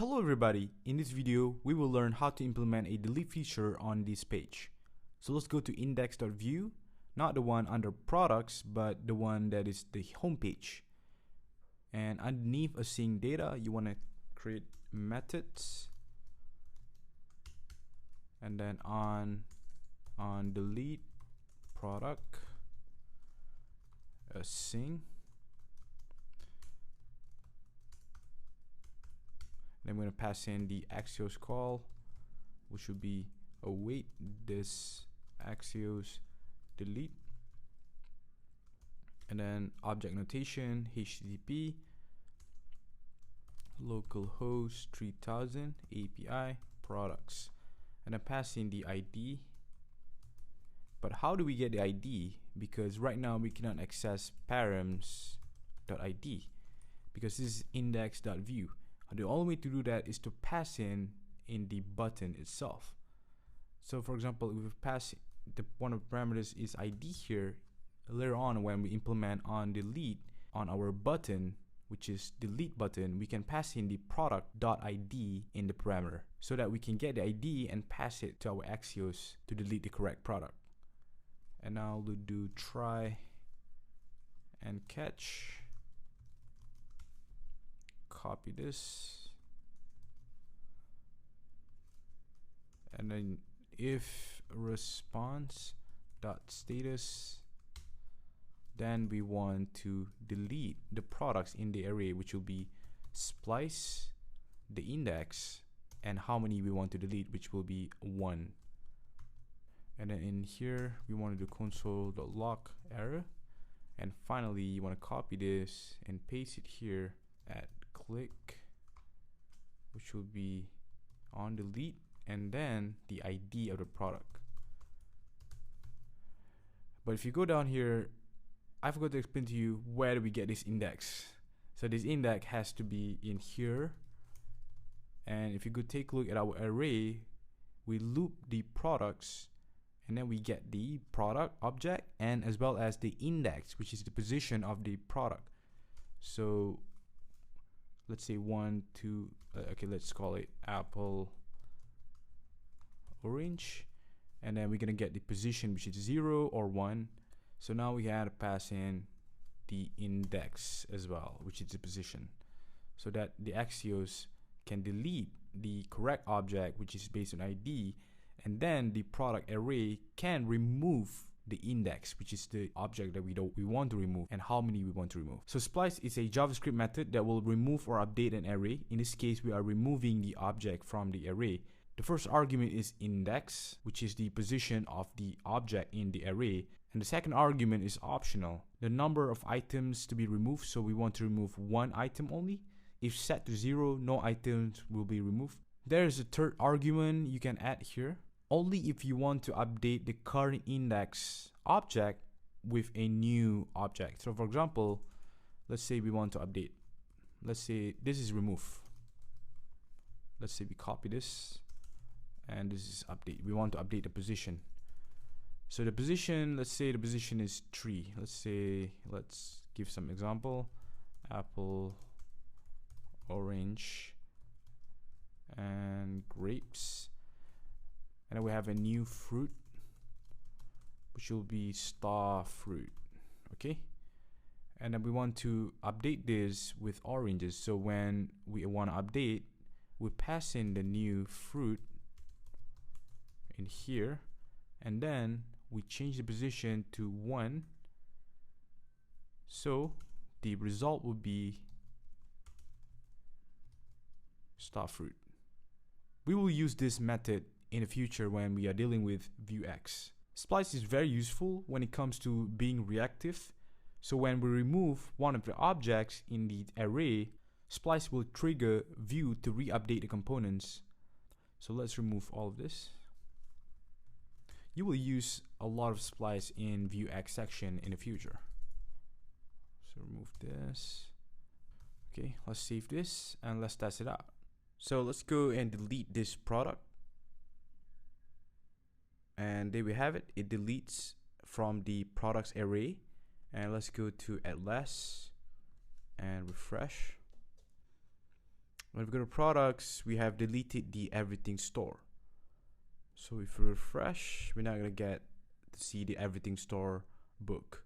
Hello everybody, in this video we will learn how to implement a delete feature on this page. So let's go to index.view, not the one under products but the one that is the home page. And underneath async data you want to create methods, and then on delete product async. Then I'm going to pass in the Axios call, which would be await this Axios delete, and then object notation HTTP localhost 3000 API products, and then pass in the ID. But how do we get the ID? Because right now we cannot access params.id because this is index.view. The only way to do that is to pass in the button itself. So for example, if we pass one of the parameters is ID here, later on when we implement on delete on our button, which is delete button, we can pass in the product.id in the parameter so that we can get the ID and pass it to our Axios to delete the correct product. And now we'll do try and catch. Copy this, and then if response.status, then we want to delete the products in the array, which will be splice, the index, and how many we want to delete, which will be 1. And then in here we want to do console.log error, and finally you want to copy this and paste it here at click, which will be on delete, and then the ID of the product. But if you go down here, I forgot to explain to you where do we get this index. So this index has to be in here, and if you could take a look at our array, we loop the products and then we get the product object and as well as the index, which is the position of the product. So let's say 1, 2, okay, let's call it apple orange, and then we're gonna get the position, which is 0 or 1. So now we have to pass in the index as well, which is the position, so that the Axios can delete the correct object, which is based on ID, and then the product array can remove the index, which is the object that we want to remove, and how many we want to remove. So splice is a JavaScript method that will remove or update an array. In this case, we are removing the object from the array. The first argument is index, which is the position of the object in the array, and the second argument is optional, the number of items to be removed. So we want to remove 1 item only. If set to 0, no items will be removed. There is a third argument you can add here, only if you want to update the current index object with a new object. So for example, let's say we want to update, let's say this is remove, let's say we copy this and this is update. We want to update the position. So the position, let's say the position is 3. Let's give some example, apple, orange, and grapes. And then we have a new fruit, which will be star fruit. Okay, and then we want to update this with oranges. So when we want to update, we pass in the new fruit in here, and then we change the position to 1. So the result would be star fruit. We will use this method in the future when we are dealing with Vuex. Splice is very useful when it comes to being reactive. So when we remove one of the objects in the array, Splice will trigger Vue to re-update the components. So let's remove all of this. You will use a lot of Splice in Vuex section in the future. So remove this. Okay, let's save this and let's test it out. So let's go and delete this product. And there we have it. It deletes from the products array. And let's go to Atlas and refresh. When we go to products, we have deleted the everything store. So if we refresh, we're not gonna get to see the everything store book.